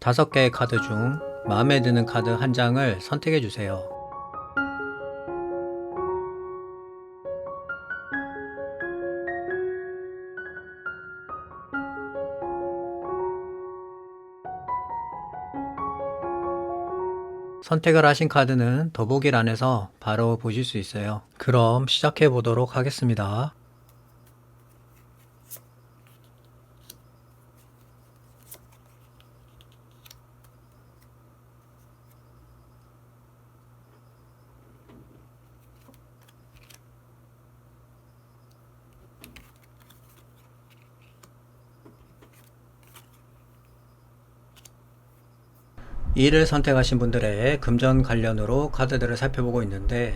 5개의 카드 중 마음에 드는 카드 한 장을 선택해 주세요. 선택을 하신 카드는 더보기란에서 바로 보실 수 있어요. 그럼 시작해 보도록 하겠습니다. E를 선택하신 분들의 금전 관련으로 카드들을 살펴보고 있는데,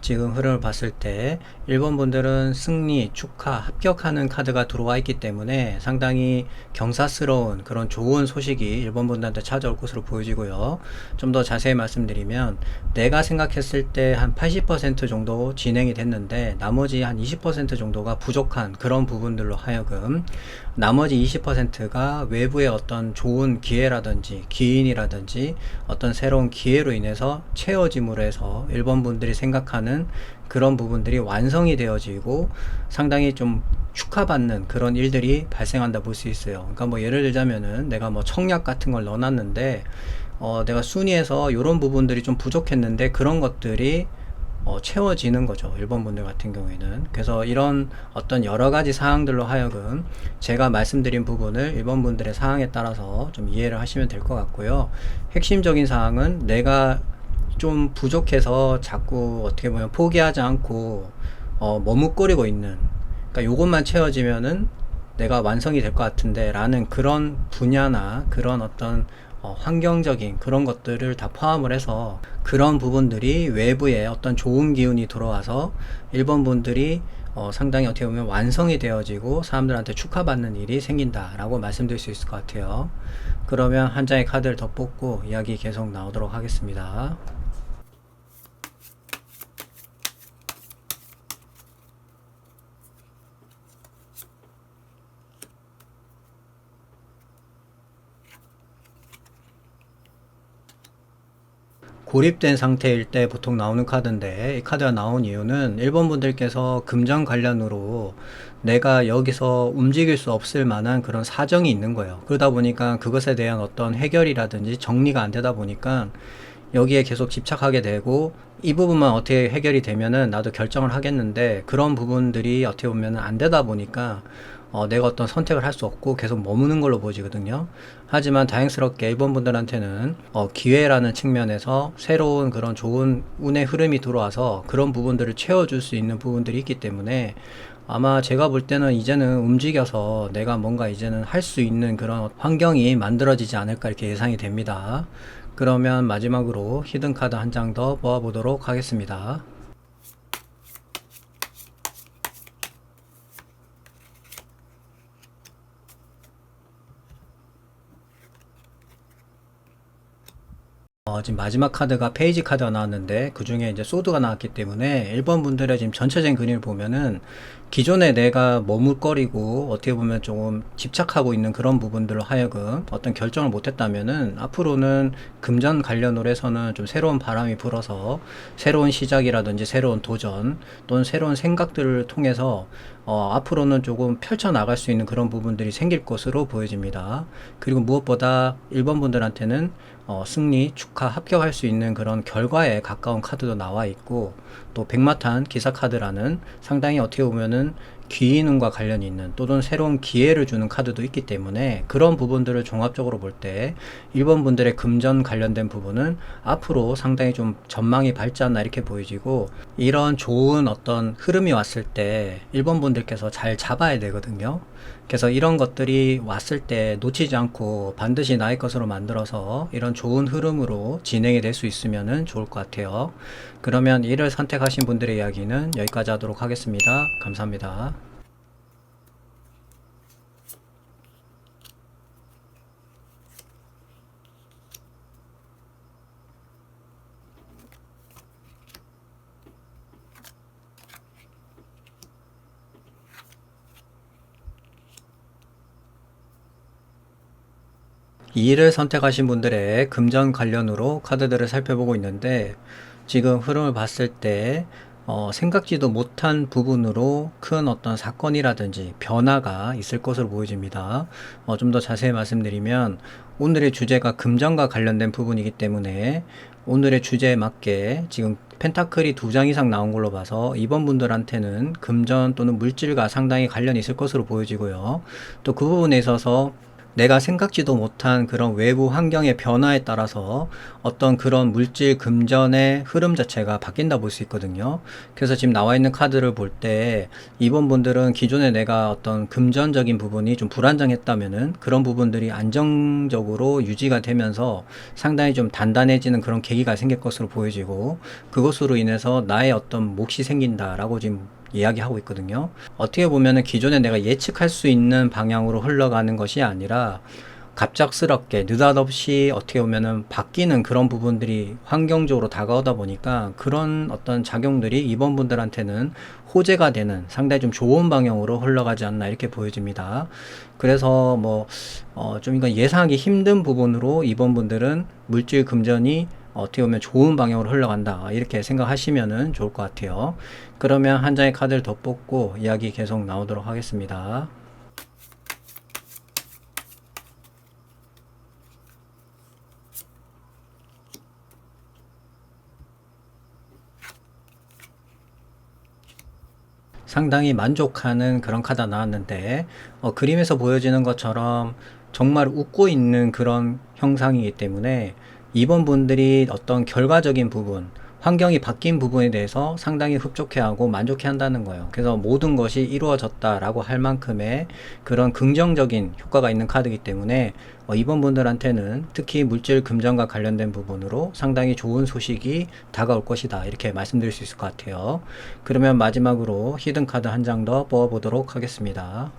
지금 흐름을 봤을 때 1번 분들은 승리, 축하, 합격하는 카드가 들어와 있기 때문에 상당히 경사스러운 그런 좋은 소식이 1번 분들한테 찾아올 것으로 보여지고요. 좀 더 자세히 말씀드리면, 내가 생각했을 때 한 80% 정도 진행이 됐는데 나머지 한 20% 정도가 부족한 그런 부분들로 하여금 나머지 20%가 외부의 어떤 좋은 기회라든지 기인이라든지 어떤 새로운 기회로 인해서 채워짐으로 해서 1번 분들이 생각하는 그런 부분들이 완성이 되어지고 상당히 좀 축하받는 그런 일들이 발생한다 볼 수 있어요. 그러니까 뭐 예를 들자면은 내가 뭐 청약 같은 걸 넣어놨는데 내가 순위에서 이런 부분들이 좀 부족했는데 그런 것들이 채워지는 거죠. 1번 분들 같은 경우에는. 그래서 이런 어떤 여러 가지 사항들로 하여금 제가 말씀드린 부분을 1번 분들의 사항에 따라서 좀 이해를 하시면 될 것 같고요. 핵심적인 사항은 내가 좀 부족해서 자꾸 어떻게 보면 포기하지 않고 머뭇거리고 있는, 그러니까 요것만 채워지면은 내가 완성이 될 것 같은데 라는 그런 분야나 그런 어떤 환경적인 그런 것들을 다 포함을 해서 그런 부분들이 외부에 어떤 좋은 기운이 들어와서 1번 분들이 상당히 어떻게 보면 완성이 되어지고 사람들한테 축하받는 일이 생긴다라고 말씀드릴 수 있을 것 같아요. 그러면 한 장의 카드를 더 뽑고 이야기 계속 나오도록 하겠습니다. 고립된 상태일 때 보통 나오는 카드인데, 이 카드가 나온 이유는 1번 분들께서 금전 관련으로 내가 여기서 움직일 수 없을 만한 그런 사정이 있는 거예요. 그러다 보니까 그것에 대한 어떤 해결이라든지 정리가 안 되다 보니까 여기에 계속 집착하게 되고, 이 부분만 어떻게 해결이 되면은 나도 결정을 하겠는데 그런 부분들이 어떻게 보면 안 되다 보니까 내가 어떤 선택을 할 수 없고 계속 머무는 걸로 보여지거든요. 하지만 다행스럽게 일본 분들한테는 기회라는 측면에서 새로운 그런 좋은 운의 흐름이 들어와서 그런 부분들을 채워줄 수 있는 부분들이 있기 때문에 아마 제가 볼 때는 이제는 움직여서 내가 뭔가 이제는 할 수 있는 그런 환경이 만들어지지 않을까 이렇게 예상이 됩니다. 그러면 마지막으로 히든카드 한 장 더 모아보도록 하겠습니다. 지금 마지막 카드가 페이지 카드가 나왔는데 그 중에 이제 소드가 나왔기 때문에 1번 분들의 지금 전체적인 그림을 보면은 기존에 내가 머물거리고 어떻게 보면 조금 집착하고 있는 그런 부분들로 하여금 어떤 결정을 못했다면은 앞으로는 금전 관련으로 해서는 좀 새로운 바람이 불어서 새로운 시작이라든지 새로운 도전 또는 새로운 생각들을 통해서 앞으로는 조금 펼쳐나갈 수 있는 그런 부분들이 생길 것으로 보여집니다. 그리고 무엇보다 1번 분들한테는 승리, 축하, 합격할 수 있는 그런 결과에 가까운 카드도 나와 있고, 또 백마탄 기사 카드라는 상당히 어떻게 보면은 기인운과 관련이 있는 또는 새로운 기회를 주는 카드도 있기 때문에 그런 부분들을 종합적으로 볼 때 1번 분들의 금전 관련된 부분은 앞으로 상당히 좀 전망이 밝지 않나 이렇게 보여지고, 이런 좋은 어떤 흐름이 왔을 때 1번 분들께서 잘 잡아야 되거든요. 그래서 이런 것들이 왔을 때 놓치지 않고 반드시 나의 것으로 만들어서 이런 좋은 흐름으로 진행이 될 수 있으면 좋을 것 같아요. 그러면 이를 선택하신 분들의 이야기는 여기까지 하도록 하겠습니다. 감사합니다. 2를 선택하신 분들의 금전 관련으로 카드들을 살펴보고 있는데 지금 흐름을 봤을 때 생각지도 못한 부분으로 큰 어떤 사건이라든지 변화가 있을 것으로 보여집니다. 좀 더 자세히 말씀드리면 오늘의 주제가 금전과 관련된 부분이기 때문에 오늘의 주제에 맞게 지금 펜타클이 2장 이상 나온 걸로 봐서 이번 분들한테는 금전 또는 물질과 상당히 관련이 있을 것으로 보여지고요. 또 그 부분에 있어서 내가 생각지도 못한 그런 외부 환경의 변화에 따라서 어떤 그런 물질 금전의 흐름 자체가 바뀐다 볼 수 있거든요. 그래서 지금 나와 있는 카드를 볼 때 이번 분들은 기존에 내가 어떤 금전적인 부분이 좀 불안정했다면은 그런 부분들이 안정적으로 유지가 되면서 상당히 좀 단단해지는 그런 계기가 생길 것으로 보여지고, 그것으로 인해서 나의 어떤 몫이 생긴다라고 지금 이야기하고 있거든요. 어떻게 보면은 기존에 내가 예측할 수 있는 방향으로 흘러가는 것이 아니라 갑작스럽게 느닷없이 어떻게 보면은 바뀌는 그런 부분들이 환경적으로 다가오다 보니까 그런 어떤 작용들이 이번 분들한테는 호재가 되는 상당히 좀 좋은 방향으로 흘러가지 않나 이렇게 보여집니다. 그래서 좀 이건 예상하기 힘든 부분으로 이번 분들은 물질 금전이 어떻게 보면 좋은 방향으로 흘러간다 이렇게 생각하시면 좋을 것 같아요. 그러면 한 장의 카드를 더 뽑고 이야기 계속 나오도록 하겠습니다. 상당히 만족하는 그런 카드가 나왔는데 그림에서 보여지는 것처럼 정말 웃고 있는 그런 형상이기 때문에 이번 분들이 어떤 결과적인 부분, 환경이 바뀐 부분에 대해서 상당히 흡족해하고 만족해한다는 거예요. 그래서 모든 것이 이루어졌다라고 할 만큼의 그런 긍정적인 효과가 있는 카드이기 때문에 이번 분들한테는 특히 물질 금전과 관련된 부분으로 상당히 좋은 소식이 다가올 것이다 이렇게 말씀드릴 수 있을 것 같아요. 그러면 마지막으로 히든 카드 한 장 더 뽑아보도록 하겠습니다.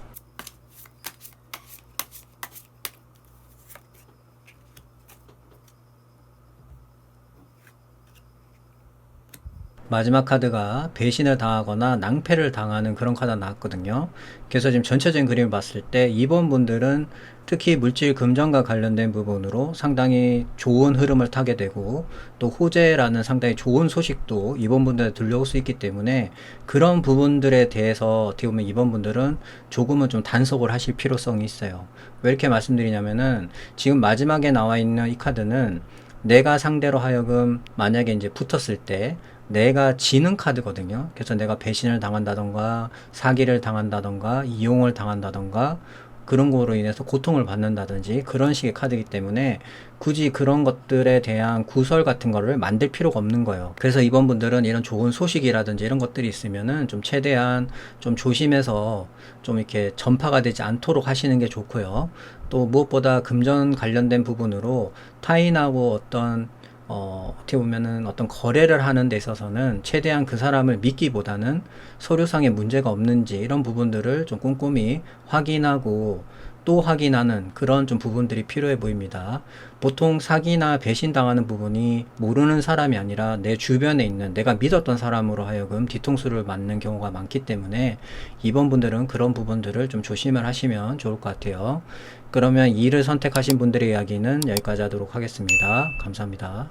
마지막 카드가 배신을 당하거나 낭패를 당하는 그런 카드가 나왔거든요. 그래서 지금 전체적인 그림을 봤을 때 이번 분들은 특히 물질 금전과 관련된 부분으로 상당히 좋은 흐름을 타게 되고, 또 호재라는 상당히 좋은 소식도 이번 분들에 들려올 수 있기 때문에 그런 부분들에 대해서 어떻게 보면 이번 분들은 조금은 좀 단속을 하실 필요성이 있어요. 왜 이렇게 말씀드리냐면은 지금 마지막에 나와 있는 이 카드는 내가 상대로 하여금 만약에 이제 붙었을 때 내가 지는 카드거든요. 그래서 내가 배신을 당한다던가 사기를 당한다던가 이용을 당한다던가 그런 거로 인해서 고통을 받는다든지 그런 식의 카드이기 때문에 굳이 그런 것들에 대한 구설 같은 거를 만들 필요가 없는 거예요. 그래서 이번 분들은 이런 좋은 소식이라든지 이런 것들이 있으면은 좀 최대한 좀 조심해서 좀 이렇게 전파가 되지 않도록 하시는 게 좋고요. 또 무엇보다 금전 관련된 부분으로 타인하고 어떻게 보면은 어떤 거래를 하는 데 있어서는 최대한 그 사람을 믿기보다는 서류상에 문제가 없는지 이런 부분들을 좀 꼼꼼히 확인하고 또 확인하는 그런 좀 부분들이 필요해 보입니다. 보통 사기나 배신당하는 부분이 모르는 사람이 아니라 내 주변에 있는 내가 믿었던 사람으로 하여금 뒤통수를 맞는 경우가 많기 때문에 이번 분들은 그런 부분들을 좀 조심을 하시면 좋을 것 같아요. 그러면 2를 선택하신 분들의 이야기는 여기까지 하도록 하겠습니다. 감사합니다.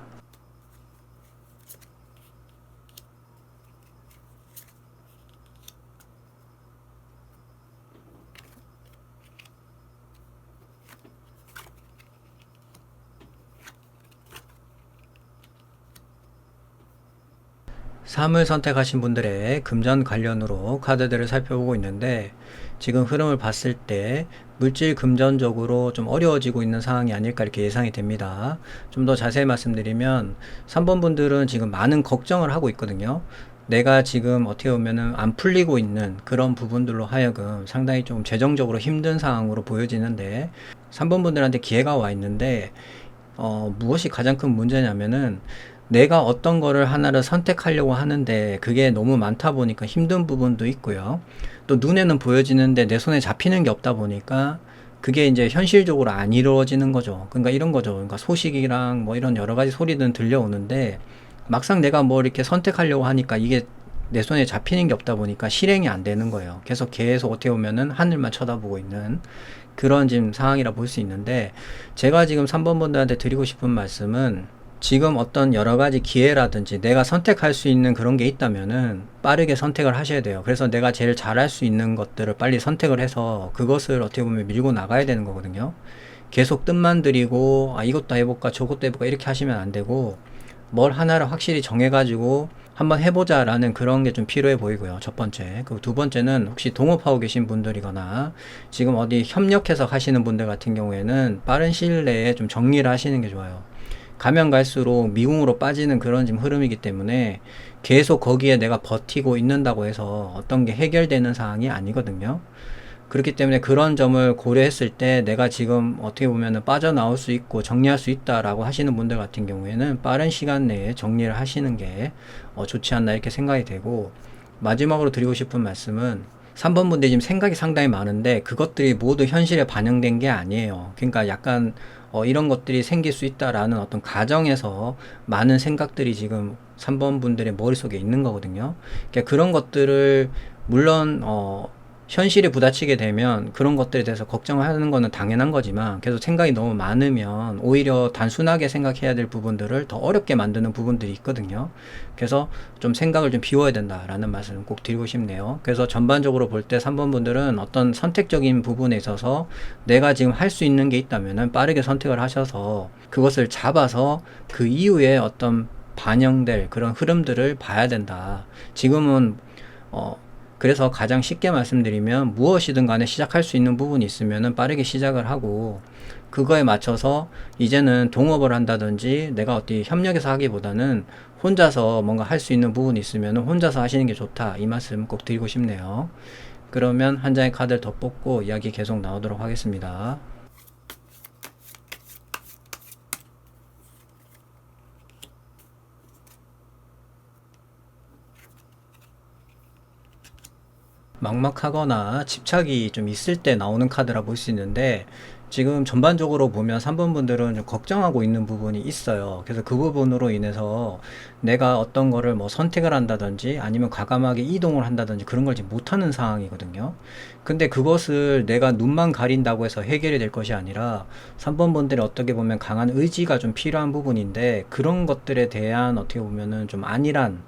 3을 선택하신 분들의 금전 관련으로 카드들을 살펴보고 있는데 지금 흐름을 봤을 때 물질 금전적으로 좀 어려워지고 있는 상황이 아닐까 이렇게 예상이 됩니다. 좀 더 자세히 말씀드리면 3번 분들은 지금 많은 걱정을 하고 있거든요. 내가 지금 어떻게 보면은 안 풀리고 있는 그런 부분들로 하여금 상당히 좀 재정적으로 힘든 상황으로 보여지는데 3번 분들한테 기회가 와 있는데 무엇이 가장 큰 문제냐면은 내가 어떤 거를 하나를 선택하려고 하는데 그게 너무 많다 보니까 힘든 부분도 있고요. 또 눈에는 보여지는데 내 손에 잡히는 게 없다 보니까 그게 이제 현실적으로 안 이루어지는 거죠. 그러니까 이런 거죠. 그러니까 소식이랑 뭐 이런 여러 가지 소리들은 들려오는데 막상 내가 뭐 이렇게 선택하려고 하니까 이게 내 손에 잡히는 게 없다 보니까 실행이 안 되는 거예요. 계속 어떻게 보면은 하늘만 쳐다보고 있는. 그런 지금 상황이라 볼 수 있는데, 제가 지금 3번 분들한테 드리고 싶은 말씀은, 지금 어떤 여러 가지 기회라든지 내가 선택할 수 있는 그런 게 있다면은 빠르게 선택을 하셔야 돼요. 그래서 내가 제일 잘할 수 있는 것들을 빨리 선택을 해서 그것을 어떻게 보면 밀고 나가야 되는 거거든요. 계속 뜻만 들이고 이것도 해볼까 저것도 해볼까 이렇게 하시면 안 되고, 뭘 하나를 확실히 정해가지고 한번 해보자 라는 그런 게 좀 필요해 보이고요. 첫 번째. 그리고 두 번째는, 혹시 동업하고 계신 분들이거나 지금 어디 협력해서 하시는 분들 같은 경우에는 빠른 시일 내에 좀 정리를 하시는 게 좋아요. 가면 갈수록 미궁으로 빠지는 그런 지금 흐름이기 때문에 계속 거기에 내가 버티고 있는다고 해서 어떤 게 해결되는 상황이 아니거든요. 그렇기 때문에 그런 점을 고려했을 때 내가 지금 어떻게 보면 빠져나올 수 있고 정리할 수 있다라고 하시는 분들 같은 경우에는 빠른 시간 내에 정리를 하시는 게 좋지 않나 이렇게 생각이 되고, 마지막으로 드리고 싶은 말씀은, 3번 분들이 지금 생각이 상당히 많은데 그것들이 모두 현실에 반영된 게 아니에요. 그러니까 약간 이런 것들이 생길 수 있다라는 어떤 가정에서 많은 생각들이 지금 3번 분들의 머릿속에 있는 거거든요. 그러니까 그런 것들을, 물론 현실에 부딪히게 되면 그런 것들에 대해서 걱정을 하는 거는 당연한 거지만, 계속 생각이 너무 많으면 오히려 단순하게 생각해야 될 부분들을 더 어렵게 만드는 부분들이 있거든요. 그래서 좀 생각을 좀 비워야 된다라는 말씀을 꼭 드리고 싶네요. 그래서 전반적으로 볼 때 3번 분들은 어떤 선택적인 부분에 있어서 내가 지금 할 수 있는 게 있다면은 빠르게 선택을 하셔서 그것을 잡아서 그 이후에 어떤 반영될 그런 흐름들을 봐야 된다. 지금은 그래서 가장 쉽게 말씀드리면, 무엇이든 간에 시작할 수 있는 부분이 있으면 빠르게 시작을 하고, 그거에 맞춰서 이제는 동업을 한다든지 내가 어디 협력해서 하기보다는 혼자서 뭔가 할 수 있는 부분이 있으면 혼자서 하시는 게 좋다, 이 말씀 꼭 드리고 싶네요. 그러면 한 장의 카드를 더 뽑고 이야기 계속 나오도록 하겠습니다. 막막하거나 집착이 좀 있을 때 나오는 카드라 볼 수 있는데, 지금 전반적으로 보면 3번 분들은 좀 걱정하고 있는 부분이 있어요. 그래서 그 부분으로 인해서 내가 어떤 거를 뭐 선택을 한다든지 아니면 과감하게 이동을 한다든지 그런 걸 지금 못하는 상황이거든요. 근데 그것을 내가 눈만 가린다고 해서 해결이 될 것이 아니라, 3번 분들이 어떻게 보면 강한 의지가 좀 필요한 부분인데, 그런 것들에 대한 어떻게 보면은 좀 안일한,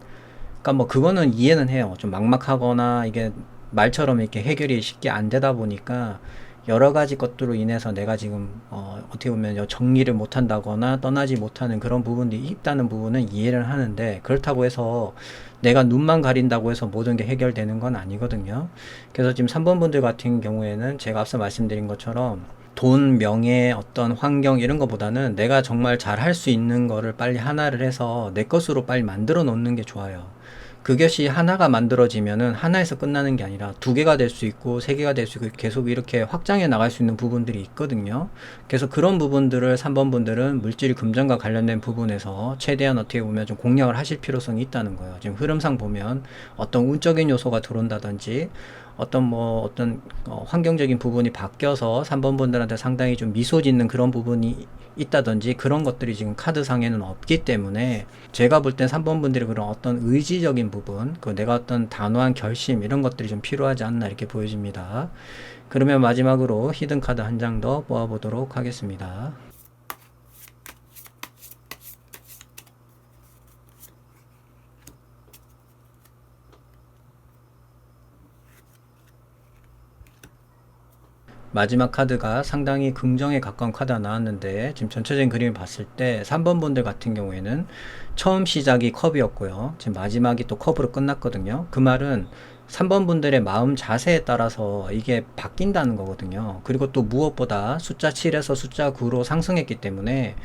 그러니까 뭐 그거는 이해는 해요. 좀 막막하거나 이게 말처럼 이렇게 해결이 쉽게 안 되다 보니까 여러 가지 것들로 인해서 내가 지금 어떻게 보면 정리를 못 한다거나 떠나지 못하는 그런 부분들이 있다는 부분은 이해를 하는데, 그렇다고 해서 내가 눈만 가린다고 해서 모든 게 해결되는 건 아니거든요. 그래서 지금 3번 분들 같은 경우에는 제가 앞서 말씀드린 것처럼 돈, 명예, 어떤 환경 이런 것보다는 내가 정말 잘 할 수 있는 거를 빨리 하나를 해서 내 것으로 빨리 만들어 놓는 게 좋아요. 그것이 하나가 만들어지면은 하나에서 끝나는 게 아니라 두 개가 될 수 있고 세 개가 될 수 있고 계속 이렇게 확장해 나갈 수 있는 부분들이 있거든요. 그래서 그런 부분들을 3번 분들은 물질 금전과 관련된 부분에서 최대한 어떻게 보면 좀 공략을 하실 필요성이 있다는 거예요. 지금 흐름상 보면 어떤 운적인 요소가 들어온다든지 어떤 환경적인 부분이 바뀌어서 3번 분들한테 상당히 좀 미소 짓는 그런 부분이 있다든지 그런 것들이 지금 카드상에는 없기 때문에, 제가 볼 땐 3번 분들이 그런 어떤 의지적인 부분, 그 내가 어떤 단호한 결심 이런 것들이 좀 필요하지 않나 이렇게 보여집니다. 그러면 마지막으로 히든 카드 한 장 더 뽑아보도록 하겠습니다. 마지막 카드가 상당히 긍정에 가까운 카드가 나왔는데, 지금 전체적인 그림을 봤을 때 3번 분들 같은 경우에는 처음 시작이 컵이었고요. 지금 마지막이 또 컵으로 끝났거든요. 그 말은 3번 분들의 마음 자세에 따라서 이게 바뀐다는 거거든요. 그리고 또 무엇보다 숫자 7에서 숫자 9로 상승했기 때문에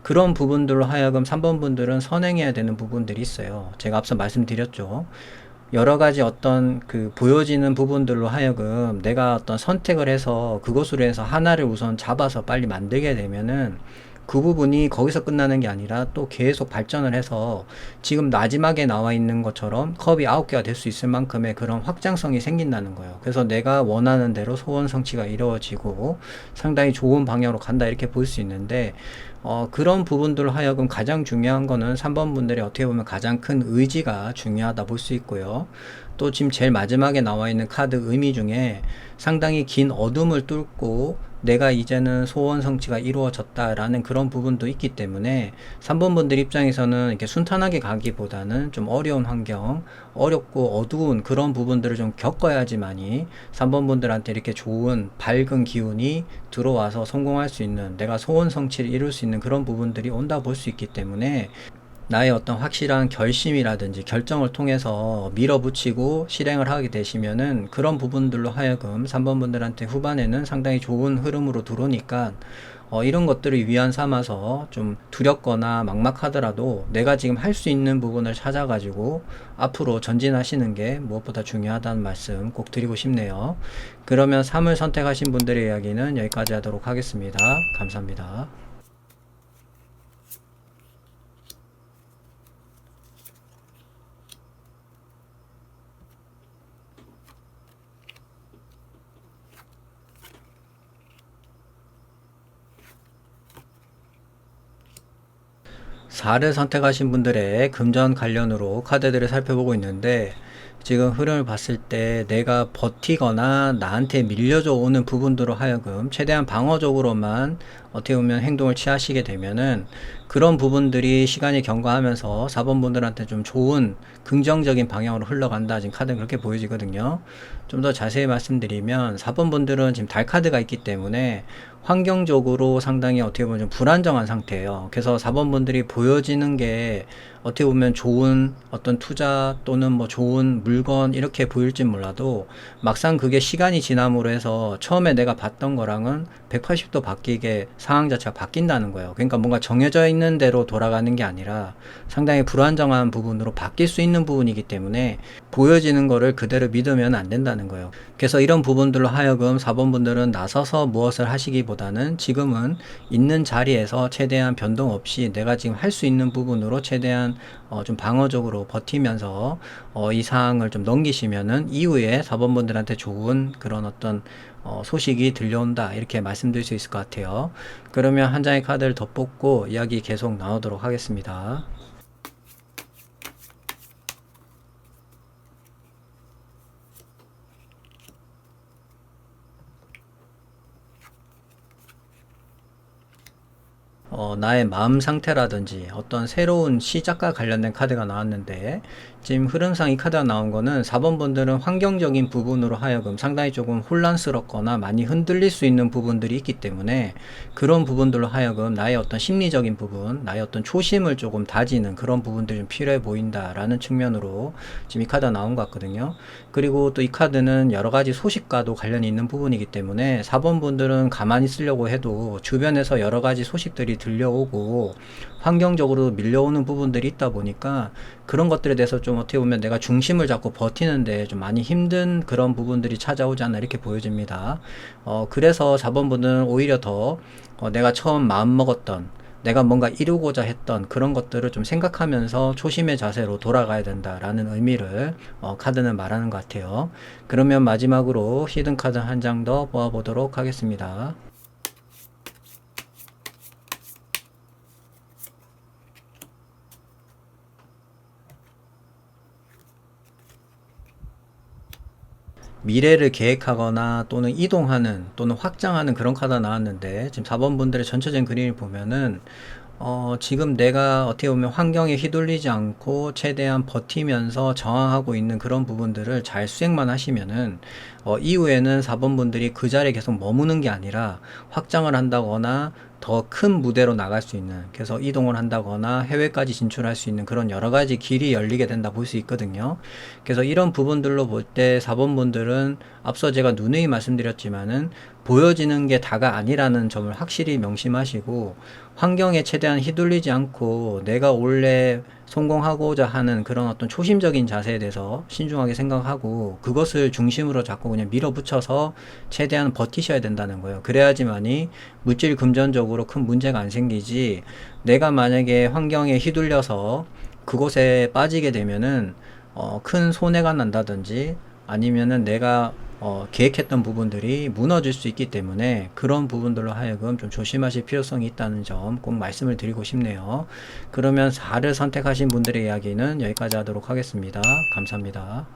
그런 부분들로 하여금 3번 분들은 선행해야 되는 부분들이 있어요. 제가 앞서 말씀드렸죠. 여러 가지 어떤 그 보여지는 부분들로 하여금 내가 어떤 선택을 해서 그것으로 해서 하나를 우선 잡아서 빨리 만들게 되면은 그 부분이 거기서 끝나는 게 아니라 또 계속 발전을 해서 지금 마지막에 나와 있는 것처럼 컵이 9개가 될 수 있을 만큼의 그런 확장성이 생긴다는 거예요. 그래서 내가 원하는 대로 소원 성취가 이루어지고 상당히 좋은 방향으로 간다 이렇게 볼 수 있는데, 그런 부분들로 하여금 가장 중요한 거는 3번 분들이 어떻게 보면 가장 큰 의지가 중요하다 볼 수 있고요. 또 지금 제일 마지막에 나와 있는 카드 의미 중에 상당히 긴 어둠을 뚫고 내가 이제는 소원 성취가 이루어졌다라는 그런 부분도 있기 때문에 3번 분들 입장에서는 이렇게 순탄하게 가기보다는 좀 어려운 환경, 어렵고 어두운 그런 부분들을 좀 겪어야지만이 3번 분들한테 이렇게 좋은 밝은 기운이 들어와서 성공할 수 있는, 내가 소원 성취를 이룰 수 있는 그런 부분들이 온다 볼 수 있기 때문에 나의 어떤 확실한 결심이라든지 결정을 통해서 밀어붙이고 실행을 하게 되시면은 그런 부분들로 하여금 3번 분들한테 후반에는 상당히 좋은 흐름으로 들어오니까 이런 것들을 위안 삼아서 좀 두렵거나 막막하더라도 내가 지금 할 수 있는 부분을 찾아가지고 앞으로 전진하시는 게 무엇보다 중요하다는 말씀 꼭 드리고 싶네요. 그러면 3을 선택하신 분들의 이야기는 여기까지 하도록 하겠습니다. 감사합니다. 4를 선택하신 분들의 금전 관련으로 카드들을 살펴보고 있는데 지금 흐름을 봤을 때 내가 버티거나 나한테 밀려져 오는 부분들로 하여금 최대한 방어적으로만 어떻게 보면 행동을 취하시게 되면은 그런 부분들이 시간이 경과하면서 4번 분들한테 좀 좋은 긍정적인 방향으로 흘러간다. 지금 카드는 그렇게 보여지거든요. 좀 더 자세히 말씀드리면 4번 분들은 지금 달 카드가 있기 때문에 환경적으로 상당히 어떻게 보면 좀 불안정한 상태예요. 그래서 4번 분들이 보여지는 게 어떻게 보면 좋은 어떤 투자 또는 뭐 좋은 물건 이렇게 보일진 몰라도 막상 그게 시간이 지남으로 해서 처음에 내가 봤던 거랑은 180도 바뀌게 상황 자체가 바뀐다는 거예요. 그러니까 뭔가 정해져 있는 대로 돌아가는 게 아니라 상당히 불안정한 부분으로 바뀔 수 있는 부분이기 때문에 보여지는 거를 그대로 믿으면 안 된다는 거예요. 그래서 이런 부분들로 하여금 4번 분들은 나서서 무엇을 하시기보다는 지금은 있는 자리에서 최대한 변동 없이 내가 지금 할 수 있는 부분으로 최대한 좀 방어적으로 버티면서 이 상황을 좀 넘기시면은 이후에 4번 분들한테 좋은 그런 어떤 소식이 들려온다 이렇게 말씀드릴 수 있을 것 같아요. 그러면 한 장의 카드를 더 뽑고 이야기 계속 나누도록 하겠습니다. 나의 마음 상태라든지 어떤 새로운 시작과 관련된 카드가 나왔는데 지금 흐름상 이 카드가 나온 거는 4번 분들은 환경적인 부분으로 하여금 상당히 조금 혼란스럽거나 많이 흔들릴 수 있는 부분들이 있기 때문에 그런 부분들로 하여금 나의 어떤 심리적인 부분, 나의 어떤 초심을 조금 다지는 그런 부분들이 좀 필요해 보인다라는 측면으로 지금 이 카드가 나온 것 같거든요. 그리고 또 이 카드는 여러 가지 소식과도 관련이 있는 부분이기 때문에 4번 분들은 가만히 쓰려고 해도 주변에서 여러 가지 소식들이 들려오고 환경적으로 밀려오는 부분들이 있다 보니까 그런 것들에 대해서 좀 어떻게 보면 내가 중심을 잡고 버티는데 좀 많이 힘든 그런 부분들이 찾아오지 않나 이렇게 보여집니다. 그래서 4번 분은 오히려 더 내가 처음 마음 먹었던 내가 뭔가 이루고자 했던 그런 것들을 좀 생각하면서 초심의 자세로 돌아가야 된다라는 의미를 카드는 말하는 것 같아요. 그러면 마지막으로 히든 카드 한 장 더 뽑아보도록 하겠습니다. 미래를 계획하거나 또는 이동하는 또는 확장하는 그런 카드가 나왔는데 지금 4번 분들의 전체적인 그림을 보면은 지금 내가 어떻게 보면 환경에 휘둘리지 않고 최대한 버티면서 저항하고 있는 그런 부분들을 잘 수행만 하시면은 이후에는 4번 분들이 그 자리에 계속 머무는 게 아니라 확장을 한다거나 더 큰 무대로 나갈 수 있는, 그래서 이동을 한다거나 해외까지 진출할 수 있는 그런 여러 가지 길이 열리게 된다 볼 수 있거든요. 그래서 이런 부분들로 볼 때 4번 분들은 앞서 제가 누누이 말씀드렸지만은 보여지는 게 다가 아니라는 점을 확실히 명심하시고 환경에 최대한 휘둘리지 않고 내가 원래 성공하고자 하는 그런 어떤 초심적인 자세에 대해서 신중하게 생각하고 그것을 중심으로 자꾸 그냥 밀어붙여서 최대한 버티셔야 된다는 거예요. 그래야지만이 물질 금전적으로 큰 문제가 안 생기지, 내가 만약에 환경에 휘둘려서 그곳에 빠지게 되면은 큰 손해가 난다든지 아니면은 내가 계획했던 부분들이 무너질 수 있기 때문에 그런 부분들로 하여금 좀 조심하실 필요성이 있다는 점 꼭 말씀을 드리고 싶네요. 그러면 4를 선택하신 분들의 이야기는 여기까지 하도록 하겠습니다. 감사합니다.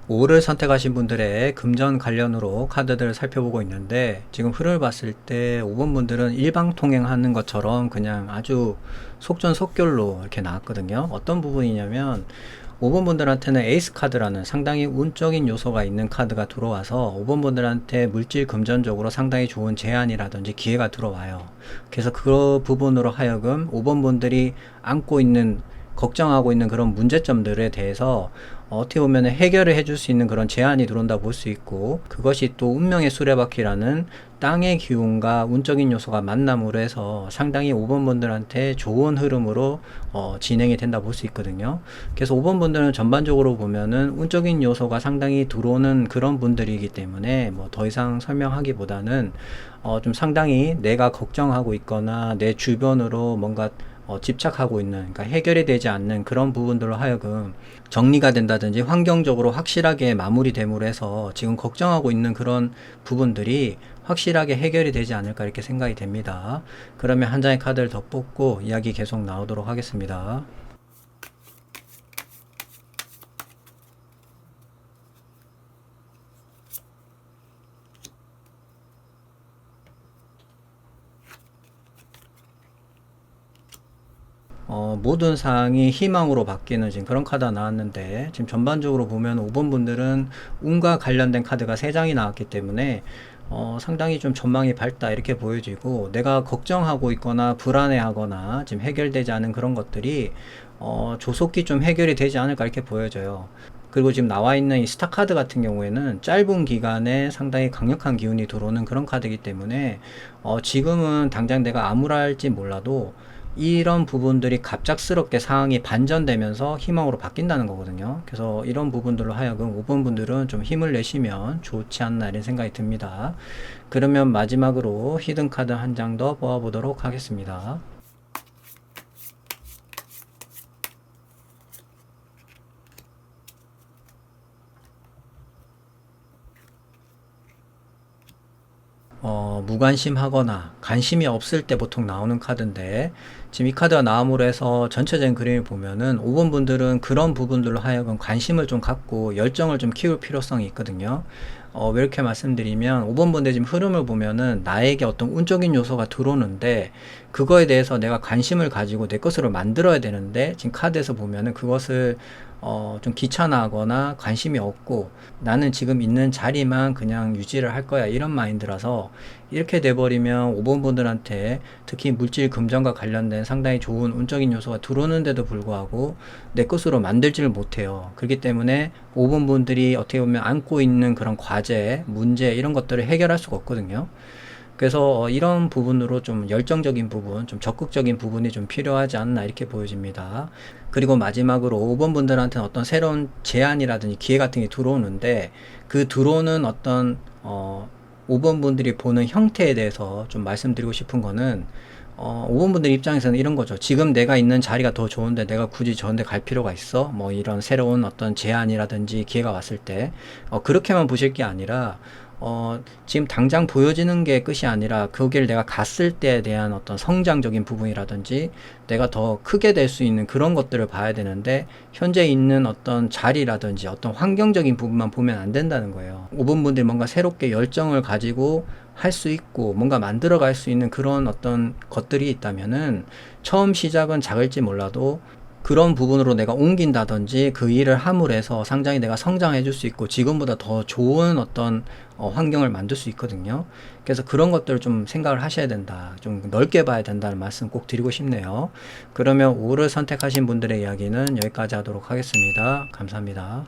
5를 선택하신 분들의 금전 관련으로 카드들을 살펴보고 있는데, 지금 흐름을 봤을 때 5번 분들은 일방통행하는 것처럼 그냥 아주 속전속결로 이렇게 나왔거든요. 어떤 부분이냐면 5번 분들한테는 에이스 카드라는 상당히 운적인 요소가 있는 카드가 들어와서 5번 분들한테 물질 금전적으로 상당히 좋은 제안이라든지 기회가 들어와요. 그래서 그 부분으로 하여금 5번 분들이 안고 있는, 걱정하고 있는 그런 문제점들에 대해서 어떻게 보면 해결을 해줄 수 있는 그런 제안이 들어온다 볼 수 있고, 그것이 또 운명의 수레바퀴라는 땅의 기운과 운적인 요소가 만남으로 해서 상당히 5번 분들한테 좋은 흐름으로 진행이 된다 볼 수 있거든요. 그래서 5번 분들은 전반적으로 보면은 운적인 요소가 상당히 들어오는 그런 분들이기 때문에 뭐 더 이상 설명하기보다는 좀 상당히 내가 걱정하고 있거나 내 주변으로 뭔가 집착하고 있는, 그러니까 해결이 되지 않는 그런 부분들로 하여금 정리가 된다든지 환경적으로 확실하게 마무리됨으로 해서 지금 걱정하고 있는 그런 부분들이 확실하게 해결이 되지 않을까 이렇게 생각이 됩니다. 그러면 한 장의 카드를 더 뽑고 이야기 계속 나오도록 하겠습니다. 모든 사항이 희망으로 바뀌는 지금 그런 카드가 나왔는데, 지금 전반적으로 보면 5번 분들은 운과 관련된 카드가 3장이 나왔기 때문에 상당히 좀 전망이 밝다 이렇게 보여지고, 내가 걱정하고 있거나 불안해하거나 지금 해결되지 않은 그런 것들이 조속히 좀 해결이 되지 않을까 이렇게 보여져요. 그리고 지금 나와 있는 이 스타 카드 같은 경우에는 짧은 기간에 상당히 강력한 기운이 들어오는 그런 카드이기 때문에 지금은 당장 내가 암울할지 몰라도 이런 부분들이 갑작스럽게 상황이 반전되면서 희망으로 바뀐다는 거거든요. 그래서 이런 부분들로 하여금 5번 분들은 좀 힘을 내시면 좋지 않나 이런 생각이 듭니다. 그러면 마지막으로 히든 카드 한 장 더 뽑아보도록 하겠습니다. 무관심하거나 관심이 없을 때 보통 나오는 카드인데, 지금 이 카드가 나옴으로 해서 전체적인 그림을 보면은 5번 분들은 그런 부분들로 하여금 관심을 좀 갖고 열정을 좀 키울 필요성이 있거든요. 왜 이렇게 말씀드리면, 5번 분들 지금 흐름을 보면은 나에게 어떤 운적인 요소가 들어오는데 그거에 대해서 내가 관심을 가지고 내 것으로 만들어야 되는데, 지금 카드에서 보면은 그것을 좀 귀찮아하거나 관심이 없고 나는 지금 있는 자리만 그냥 유지를 할 거야 이런 마인드라서, 이렇게 돼버리면 5번 분들한테 특히 물질 금전과 관련된 상당히 좋은 운적인 요소가 들어오는데도 불구하고 내 것으로 만들지를 못해요. 그렇기 때문에 5번 분들이 어떻게 보면 안고 있는 그런 과제, 문제 이런 것들을 해결할 수가 없거든요. 그래서 이런 부분으로 좀 열정적인 부분, 좀 적극적인 부분이 좀 필요하지 않나 이렇게 보여집니다. 그리고 마지막으로 5번 분들한테는 어떤 새로운 제안이라든지 기회 같은 게 들어오는데, 그 들어오는 어떤 5번 분들이 보는 형태에 대해서 좀 말씀드리고 싶은 거는, 5번 분들 입장에서는 이런 거죠. 지금 내가 있는 자리가 더 좋은데 내가 굳이 저런데 갈 필요가 있어? 뭐 이런 새로운 어떤 제안이라든지 기회가 왔을 때 그렇게만 보실 게 아니라, 지금 당장 보여지는 게 끝이 아니라 그 길 내가 갔을 때에 대한 어떤 성장적인 부분이라든지 내가 더 크게 될 수 있는 그런 것들을 봐야 되는데, 현재 있는 어떤 자리라든지 어떤 환경적인 부분만 보면 안 된다는 거예요. 5번 분들이 뭔가 새롭게 열정을 가지고 할 수 있고 뭔가 만들어 갈 수 있는 그런 어떤 것들이 있다면은, 처음 시작은 작을지 몰라도 그런 부분으로 내가 옮긴다든지 그 일을 함으로 해서 상당히 내가 성장해 줄 수 있고 지금보다 더 좋은 어떤 환경을 만들 수 있거든요. 그래서 그런 것들을 좀 생각을 하셔야 된다, 좀 넓게 봐야 된다는 말씀 꼭 드리고 싶네요. 그러면 5를 선택하신 분들의 이야기는 여기까지 하도록 하겠습니다. 감사합니다.